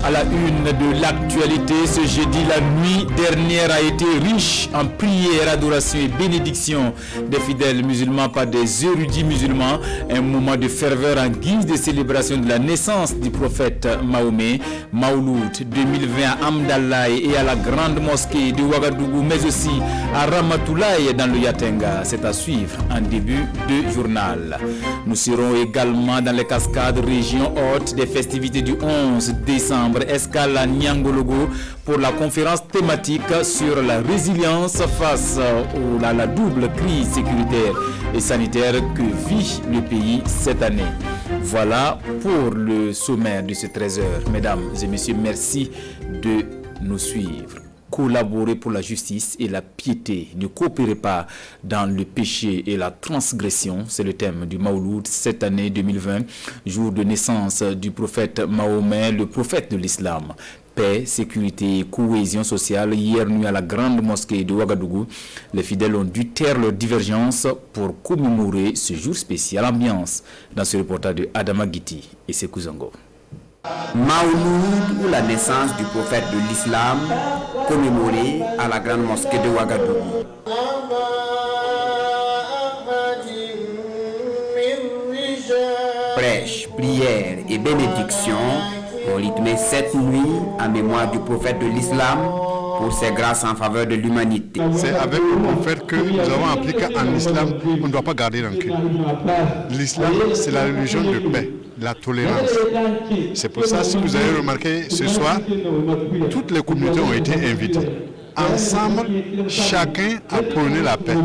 À la une de l'actualité, ce jeudi, la nuit dernière a été riche en prières, adoration et bénédiction des fidèles musulmans par des érudits musulmans. Un moment de ferveur en guise de célébration de la naissance du prophète Mahomet. Mauloud 2020 à Amdalaï et à la grande mosquée de Ouagadougou, mais aussi à Ramatoulaye dans le Yatenga. C'est à suivre en début de journal. Nous serons également dans les cascades région haute des festivités du 11 décembre, escale à Niangologo pour la conférence thématique sur la résilience face à la double crise sécuritaire et sanitaire que vit le pays cette année. Voilà pour le sommaire de ce 13h. Mesdames et messieurs, merci de nous suivre. Collaborer pour la justice et la piété. Ne coopérez pas dans le péché et la transgression. C'est le thème du Mauloud cette année 2020, jour de naissance du prophète Mahomet, le prophète de l'islam. Paix, sécurité et cohésion sociale. Hier nuit à la grande mosquée de Ouagadougou, les fidèles ont dû taire leurs divergences pour commémorer ce jour spécial. Ambiance dans ce reportage de Adama Guiti et Sekou Zango. Mauloud ou la naissance du prophète de l'islam, commémoré à la grande mosquée de Ouagadougou. Prêche, prière et bénédiction ont rythmé cette nuit en mémoire du prophète de l'islam pour ses grâces en faveur de l'humanité. C'est avec le prophète que nous avons appris qu'en islam, on ne doit pas garder rancune. L'islam, c'est la religion de paix, la tolérance. C'est pour ça, si vous avez remarqué ce soir, toutes les communautés ont été invitées. Ensemble, chacun a prôné la paix.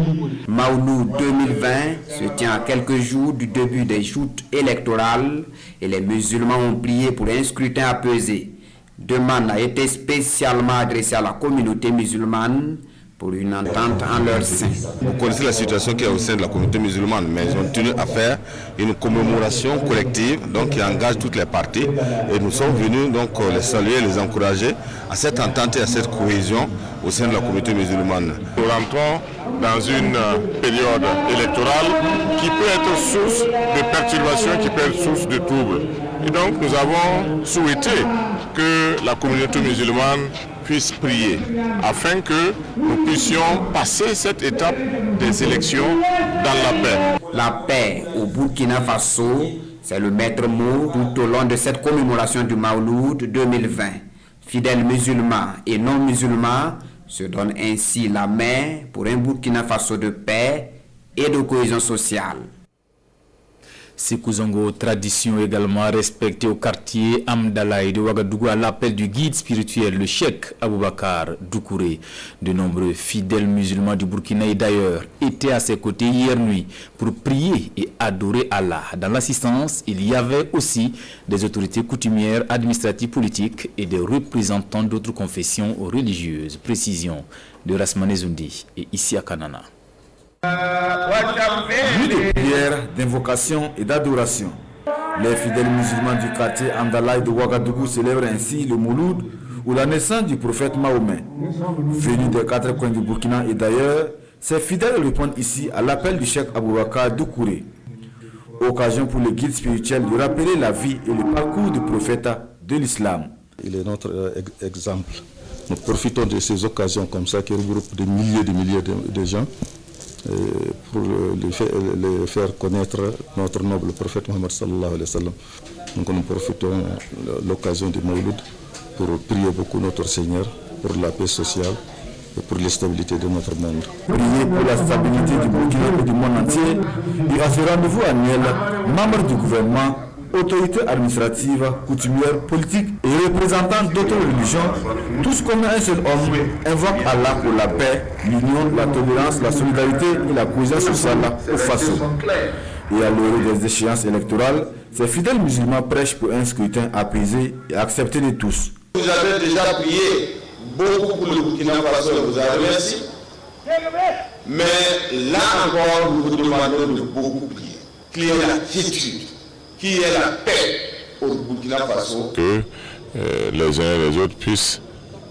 Mauloud 2020 se tient à quelques jours du début des joutes électorales et les musulmans ont prié pour un scrutin apaisé. Demande a été spécialement adressée à la communauté musulmane pour une entente en leur sein. Vous connaissez la situation qu'il y a au sein de la communauté musulmane, mais ils ont tenu à faire une commémoration collective donc, qui engage toutes les parties. Et nous sommes venus donc, les saluer, les encourager à cette entente et à cette cohésion au sein de la communauté musulmane. Nous rentrons dans une période électorale qui peut être source de perturbations, qui peut être source de troubles. Et donc nous avons souhaité que la communauté musulmane puisse prier afin que nous puissions passer cette étape des élections dans la paix. La paix au Burkina Faso, c'est le maître mot tout au long de cette commémoration du Mauloud 2020. Fidèles musulmans et non musulmans se donnent ainsi la main pour un Burkina Faso de paix et de cohésion sociale. Sekou Zango, tradition également respectée au quartier Amdalaï de Ouagadougou à l'appel du guide spirituel, le cheikh Aboubakar Doucouré. De nombreux fidèles musulmans du Burkina et d'ailleurs étaient à ses côtés hier nuit pour prier et adorer Allah. Dans l'assistance, il y avait aussi des autorités coutumières, administratives, politiques et des représentants d'autres confessions religieuses. Précision de Rasmane Zoundi et Issia Kanana. Nuit de prière, d'invocation et d'adoration. Les fidèles musulmans du quartier Amdalaï de Ouagadougou célèbrent ainsi le Mouloud ou la naissance du prophète Mahomet. Venus des quatre coins du Burkina et d'ailleurs, ces fidèles répondent ici à l'appel du cheikh Aboubakar Doucouré. Occasion pour le guide spirituel de rappeler la vie et le parcours du prophète de l'islam. Il est notre exemple. Nous profitons de ces occasions comme ça qui regroupent des milliers de gens. Pour les faire connaître notre noble prophète Mohammed sallallahu alayhi wa sallam. Donc nous profitons de l'occasion du Mauloud pour prier beaucoup notre Seigneur pour la paix sociale et pour la stabilité de notre monde. Prier pour la stabilité du Burkina et du monde entier et à ce rendez-vous annuel, membres du gouvernement, autorités administratives, coutumières, politiques et représentants d'autres religions, tous comme un seul homme, invoquent Allah pour la paix, l'union, la tolérance, la solidarité et la cohésion sociale au Faso. Et à l'heure des échéances électorales, ces fidèles musulmans prêchent pour un scrutin apaisé et accepté de tous. Vous avez déjà prié beaucoup pour le Burkina Faso, vous avez remercié. Mais là encore, nous vous demandons de beaucoup prier. Qu'il y ait la quiétude, qu'il y ait la paix au Burkina Faso. Que les uns et les autres puissent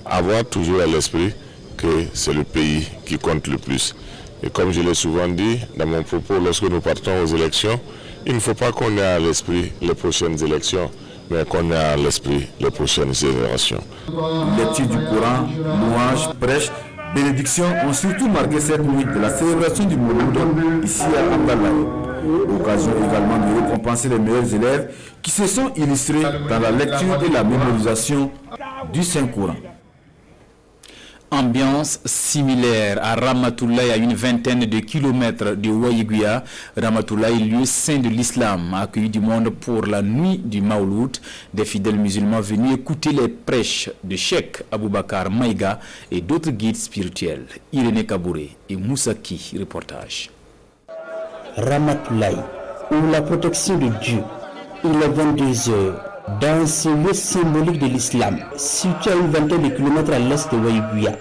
avoir toujours à l'esprit que c'est le pays qui compte le plus. Et comme je l'ai souvent dit dans mon propos, lorsque nous partons aux élections, il ne faut pas qu'on ait à l'esprit les prochaines élections, mais qu'on ait à l'esprit les prochaines générations. Lecture du Coran, louanges, prêches, bénédictions ont surtout marqué cette nuit de la célébration du Mouloud ici à Abdalaï. L'occasion également de récompenser les meilleurs élèves qui se sont illustrés dans la lecture et la mémorisation du Saint-Coran. Ambiance similaire à Ramatoulaye, à une vingtaine de kilomètres de Ouaïguia. Ramatoulaye, lieu saint de l'islam, a accueilli du monde pour la nuit du Maouloud. Des fidèles musulmans venus écouter les prêches de Cheikh Aboubakar Maïga et d'autres guides spirituels. Irénée Kabouré et Moussaki, reportage. Ramatoulaye, ou la protection de Dieu. Il est 22h. Dans ce lieu symbolique de l'islam, situé à une vingtaine de kilomètres à l'est de Ouaïguia,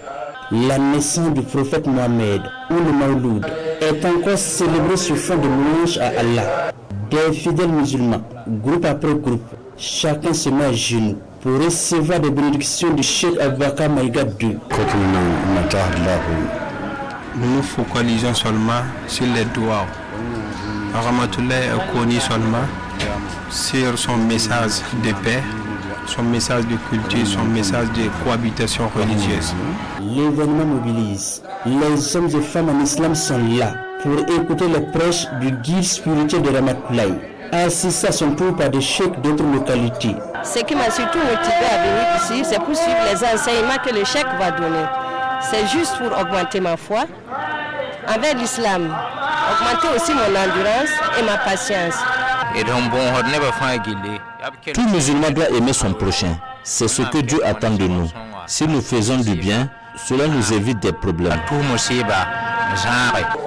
la naissance du prophète Mohamed, ou le Maouloud, est encore célébrée sur fond de louange à Allah. Des fidèles musulmans, groupe après groupe, chacun se met à genoux pour recevoir des bénédictions du Cheikh Aboubakar Maïga II. Nous nous focalisons seulement sur les doigts. Ramatoulaye est connu seulement sur son message de paix, son message de culture, son message de cohabitation religieuse. L'événement mobilise. Les hommes et femmes en islam sont là pour écouter les prêches du guide spirituel de Ramatoulaye, assisté à son tour par des cheikhs d'autres localités. Ce qui m'a surtout motivé à venir ici, c'est pour suivre les enseignements que le cheikh va donner. C'est juste pour augmenter ma foi envers l'islam, augmenter aussi mon endurance et ma patience. Tout musulman doit aimer son prochain. C'est ce que Dieu attend de nous. Si nous faisons du bien, cela nous évite des problèmes.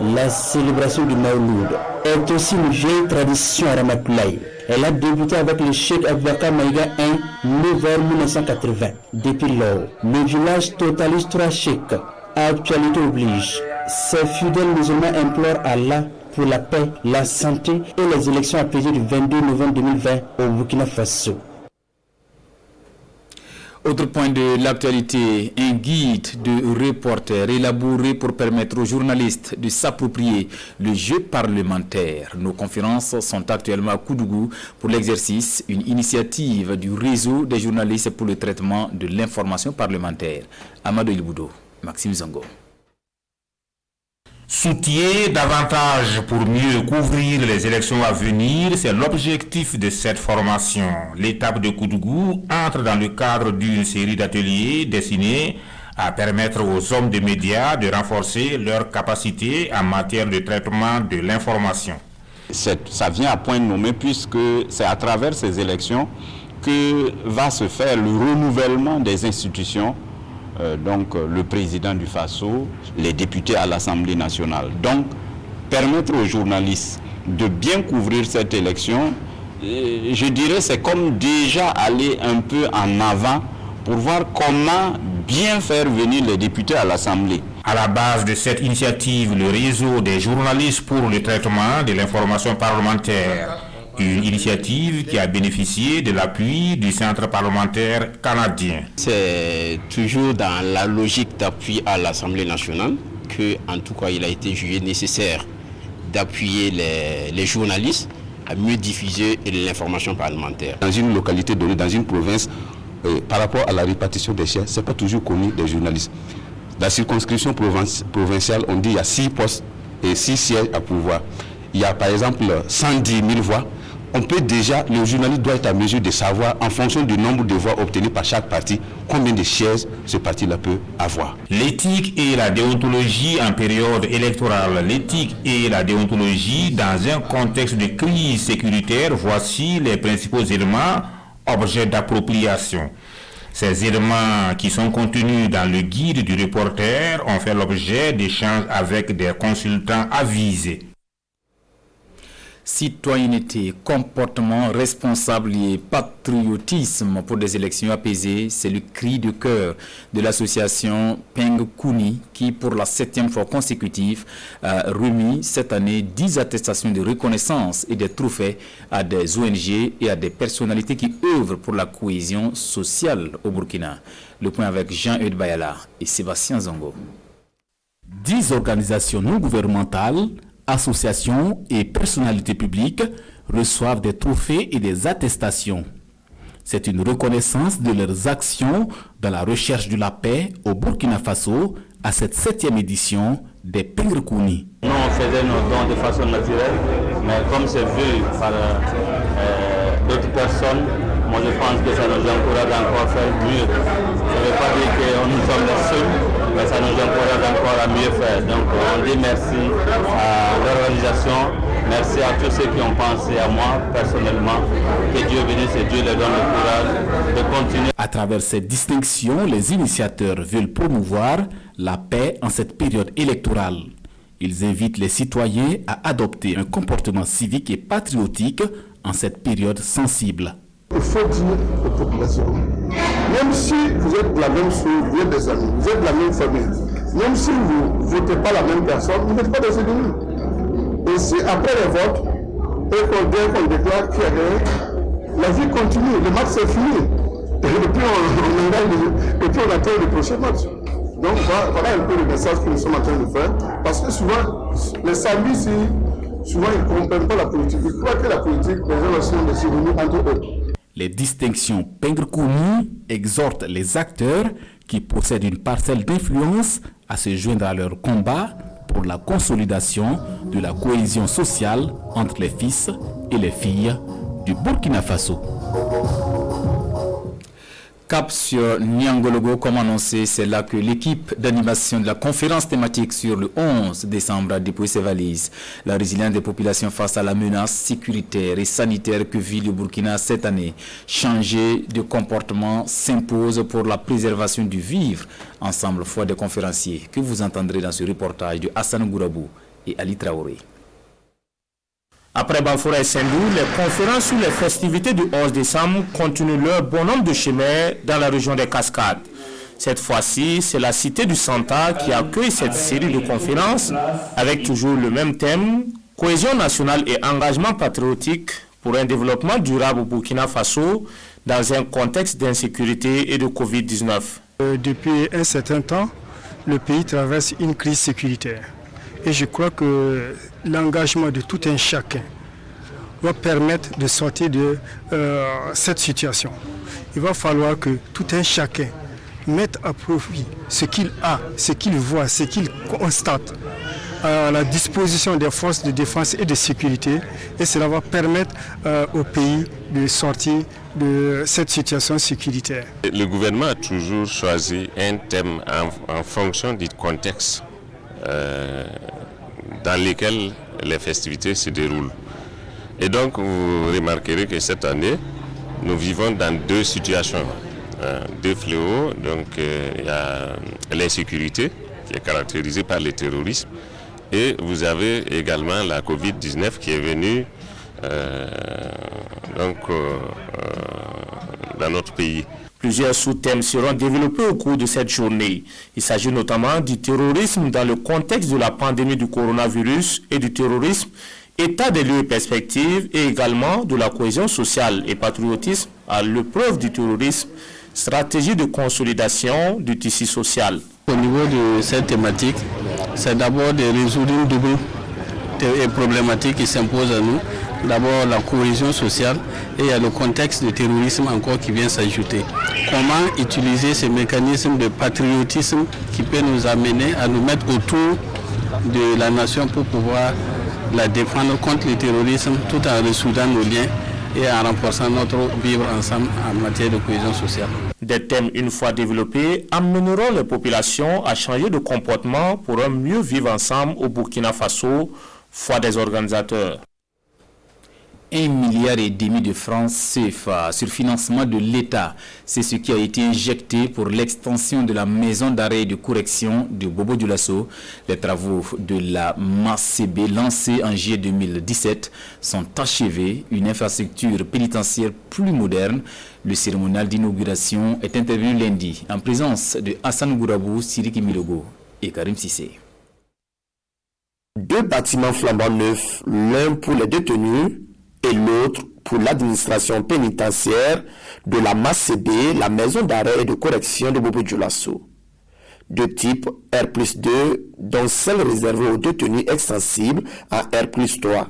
La célébration du Maouloud est aussi une vieille tradition à Ramatoulaye. Elle a débuté avec le Cheikh Aboubakar Maïga I, né vers 1980. Depuis lors, le village totalise 3 cheikhs. Actualité oblige. Ces fidèles musulmans implorent Allah pour la paix, la santé et les élections apaisées du 22 novembre 2020 au Burkina Faso. Autre point de l'actualité, un guide de reporters élaboré pour permettre aux journalistes de s'approprier le jeu parlementaire. Nos conférences sont actuellement à Koudougou pour l'exercice, une initiative du réseau des journalistes pour le traitement de l'information parlementaire. Amadou Ilboudo, Maxime Zango. Soutien davantage pour mieux couvrir les élections à venir, c'est l'objectif de cette formation. L'étape de Koudougou entre dans le cadre d'une série d'ateliers destinés à permettre aux hommes de médias de renforcer leurs capacités en matière de traitement de l'information. Ça vient à point nommé puisque c'est à travers ces élections que va se faire le renouvellement des institutions. Donc le président du FASO, les députés à l'Assemblée nationale. Donc, permettre aux journalistes de bien couvrir cette élection, je dirais c'est comme déjà aller un peu en avant pour voir comment bien faire venir les députés à l'Assemblée. À la base de cette initiative, le réseau des journalistes pour le traitement de l'information parlementaire. Une initiative qui a bénéficié de l'appui du Centre parlementaire canadien. C'est toujours dans la logique d'appui à l'Assemblée nationale qu'en tout cas il a été jugé nécessaire d'appuyer les journalistes à mieux diffuser l'information parlementaire. Dans une localité donnée, dans une province, par rapport à la répartition des sièges, ce n'est pas toujours connu des journalistes. La circonscription provinciale, on dit qu'il y a 6 postes et 6 sièges à pouvoir. Il y a par exemple 110 000 voix. On peut déjà, le journaliste doit être à mesure de savoir, en fonction du nombre de voix obtenues par chaque parti, combien de sièges ce parti-là peut avoir. L'éthique et la déontologie en période électorale. L'éthique et la déontologie dans un contexte de crise sécuritaire, voici les principaux éléments objets d'appropriation. Ces éléments qui sont contenus dans le guide du reporter ont fait l'objet d'échanges avec des consultants avisés. Citoyenneté, comportement responsable et patriotisme pour des élections apaisées, c'est le cri de cœur de l'association Peng Kuni qui, pour la 7e fois consécutive, a remis cette année 10 attestations de reconnaissance et des trophées à des ONG et à des personnalités qui œuvrent pour la cohésion sociale au Burkina. Le point avec Jean-Eudes Bayala et Sébastien Zongo. 10 organisations non gouvernementales, associations et personnalités publiques reçoivent des trophées et des attestations. C'est une reconnaissance de leurs actions dans la recherche de la paix au Burkina Faso à cette 7e édition des Pengrkouni. Nous, on faisait nos dons de façon naturelle, mais comme c'est vu par d'autres personnes, moi je pense que ça nous encourage encore à faire mieux. Ça ne veut pas dire que nous sommes les seuls, mais ça nous encourage encore à mieux faire. Donc on dit merci à l'organisation, merci à tous ceux qui ont pensé à moi personnellement. Que Dieu bénisse et Dieu leur donne le courage de continuer. À travers cette distinction, les initiateurs veulent promouvoir la paix en cette période électorale. Ils invitent les citoyens à adopter un comportement civique et patriotique en cette période sensible. Il faut dire aux populations, même si vous êtes de la même chose, vous êtes des amis, vous êtes de la même famille, même si vous ne votez pas la même personne, vous n'êtes pas des ennemis. Et si après les votes, et qu'on déclare qu'il y a gagné, la vie continue, le match c'est fini. Et puis on attend le prochain match. Donc voilà un peu le message que nous sommes en train de faire. Parce que souvent, les services, souvent ils ne comprennent pas la politique. Ils croient que la politique, les gens sont des souvenirs entre eux. Les distinctions Pengrkouni exhortent les acteurs qui possèdent une parcelle d'influence à se joindre à leur combat pour la consolidation de la cohésion sociale entre les fils et les filles du Burkina Faso. Cap sur Niangologo, comme annoncé, c'est là que l'équipe d'animation de la conférence thématique sur le 11 décembre a déposé ses valises. La résilience des populations face à la menace sécuritaire et sanitaire que vit le Burkina cette année. Changer de comportement s'impose pour la préservation du vivre ensemble, foi des conférenciers que vous entendrez dans ce reportage de Hassan Gourabou et Ali Traoré. Après Bafora et Sendou, les conférences sur les festivités du 11 décembre continuent leur bon nombre de chemins dans la région des Cascades. Cette fois-ci, c'est la cité du Santa qui accueille cette série de conférences avec toujours le même thème, cohésion nationale et engagement patriotique pour un développement durable au Burkina Faso dans un contexte d'insécurité et de Covid-19. Depuis un certain temps, le pays traverse une crise sécuritaire. Et je crois que l'engagement de tout un chacun va permettre de sortir de cette situation. Il va falloir que tout un chacun mette à profit ce qu'il a, ce qu'il voit, ce qu'il constate à la disposition des forces de défense et de sécurité. Et cela va permettre au pays de sortir de cette situation sécuritaire. Le gouvernement a toujours choisi un thème en fonction du contexte dans lesquels les festivités se déroulent. Et donc vous remarquerez que cette année, nous vivons dans deux situations, deux fléaux. Donc il y a l'insécurité qui est caractérisée par le terrorisme et vous avez également la Covid-19 qui est venue dans notre pays. Plusieurs sous-thèmes seront développés au cours de cette journée. Il s'agit notamment du terrorisme dans le contexte de la pandémie du coronavirus et du terrorisme, état des lieux et perspectives, et également de la cohésion sociale et patriotisme à l'épreuve du terrorisme, stratégie de consolidation du tissu social. Au niveau de cette thématique, c'est d'abord de résoudre une double problématique qui s'impose à nous. D'abord la cohésion sociale et il y a le contexte de terrorisme encore qui vient s'ajouter. Comment utiliser ces mécanismes de patriotisme qui peut nous amener à nous mettre autour de la nation pour pouvoir la défendre contre le terrorisme tout en ressoudant nos liens et en renforçant notre vivre ensemble en matière de cohésion sociale. Des thèmes une fois développés amèneront les populations à changer de comportement pour un mieux vivre ensemble au Burkina Faso, foi des organisateurs. 1,5 milliard de francs CFA sur financement de l'État. C'est ce qui a été injecté pour l'extension de la maison d'arrêt et de correction de Bobo-Dioulasso. Les travaux de la MACB lancés en juillet 2017 sont achevés. Une infrastructure pénitentiaire plus moderne. Le cérémonial d'inauguration est intervenu lundi en présence de Hassan Gourabou, Siriki Milogo et Karim Sissé. Deux bâtiments flambant neufs, l'un pour les détenus et l'autre pour l'administration pénitentiaire de la MACB, la maison d'arrêt et de correction de Bobo-Dioulasso. De type R+2, dont celle réservée aux détenus extensible à R+3.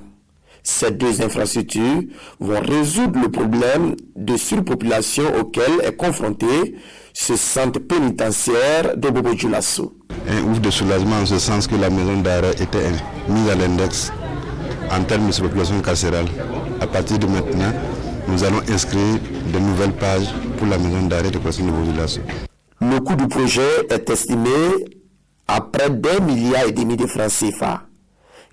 Ces deux infrastructures vont résoudre le problème de surpopulation auquel est confronté ce centre pénitentiaire de Bobo Dioulasso. Un ouf de soulagement en ce sens que la maison d'arrêt était mise à l'index en termes de surpopulation carcérale. À partir de maintenant, nous allons inscrire de nouvelles pages pour la maison d'arrêt de correction de Bobo Dioulasso. Le coût du projet est estimé à près d'1,5 milliard de francs CFA.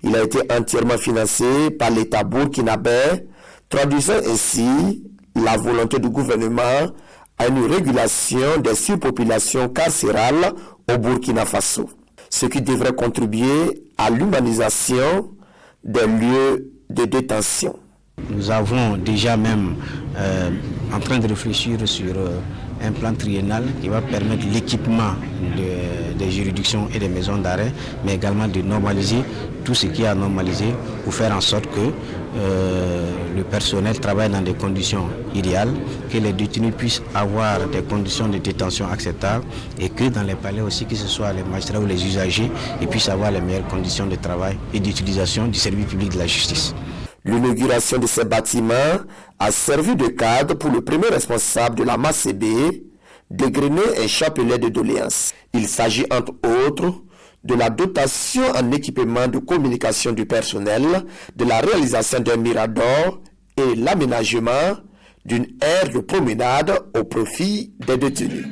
Il a été entièrement financé par l'État burkinabé, traduisant ainsi la volonté du gouvernement à une régulation des surpopulations carcérales au Burkina Faso, ce qui devrait contribuer à l'humanisation des lieux de détention. Nous avons déjà même en train de réfléchir sur un plan triennal qui va permettre l'équipement des juridictions et des maisons d'arrêt, mais également de normaliser tout ce qui est à normaliser pour faire en sorte que le personnel travaille dans des conditions idéales, que les détenus puissent avoir des conditions de détention acceptables et que dans les palais aussi, que ce soit les magistrats ou les usagers, ils puissent avoir les meilleures conditions de travail et d'utilisation du service public de la justice. L'inauguration de ces bâtiments a servi de cadre pour le premier responsable de la MACB d'égrener un chapelet de doléances. Il s'agit entre autres de la dotation en équipement de communication du personnel, de la réalisation d'un mirador et l'aménagement d'une aire de promenade au profit des détenus.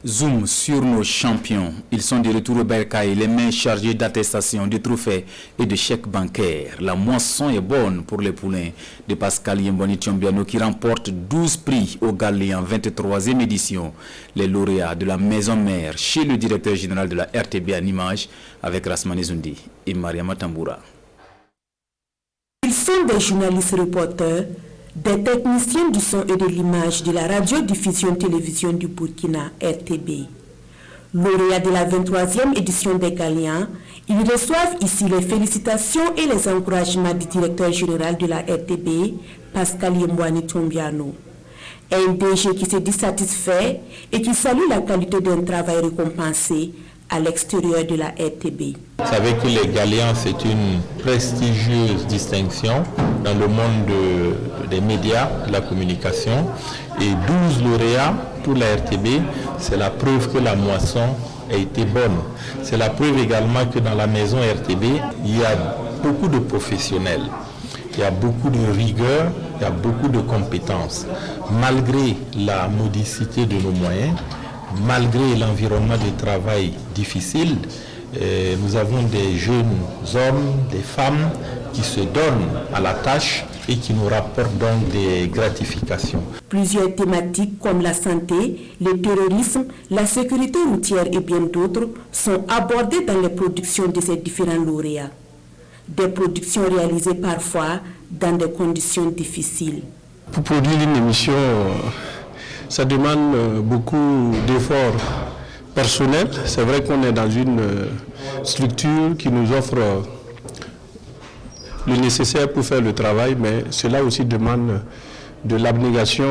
Zoom sur nos champions. Ils sont de retour au Bercail, les mains chargées d'attestations, de trophées et de chèques bancaires. La moisson est bonne pour les poulains de Pascal Yemboni Tiombiano qui remporte 12 prix au Galé en 23e édition. Les lauréats de la maison mère chez le directeur général de la RTB en image avec Rasmane Zoundi et Mariama Tamboura. Ils sont des journalistes reporters, des techniciens du son et de l'image de la radiodiffusion télévision du Burkina, RTB. Lauréats de la 23e édition des Galiens, ils reçoivent ici les félicitations et les encouragements du directeur général de la RTB, Pascal Yembouani Tombiano. Un DG qui se dit satisfait et qui salue la qualité d'un travail récompensé à l'extérieur de la RTB. Vous savez que les Galiens, c'est une prestigieuse distinction dans le monde des médias, de la communication. Et 12 lauréats pour la RTB, c'est la preuve que la moisson a été bonne. C'est la preuve également que dans la maison RTB, il y a beaucoup de professionnels. Il y a beaucoup de rigueur, il y a beaucoup de compétences. Malgré la modicité de nos moyens, malgré l'environnement de travail difficile, nous avons des jeunes hommes, des femmes qui se donnent à la tâche et qui nous rapportent donc des gratifications. Plusieurs thématiques comme la santé, le terrorisme, la sécurité routière et bien d'autres sont abordées dans les productions de ces différents lauréats. Des productions réalisées parfois dans des conditions difficiles. Pour produire une émission, ça demande beaucoup d'efforts personnels. C'est vrai qu'on est dans une structure qui nous offre le nécessaire pour faire le travail, mais cela aussi demande de l'abnégation,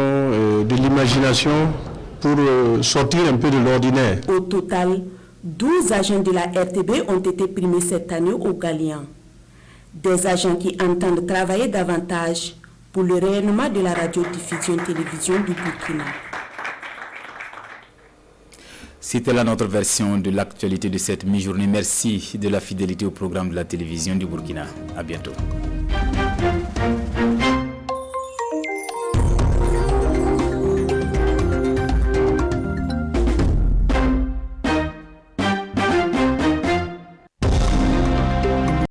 de l'imagination pour sortir un peu de l'ordinaire. Au total, 12 agents de la RTB ont été primés cette année au Galien. Des agents qui entendent travailler davantage pour le rayonnement de la radiodiffusion-télévision du Burkina. C'était là notre version de l'actualité de cette mi-journée. Merci de la fidélité au programme de la télévision du Burkina. À bientôt.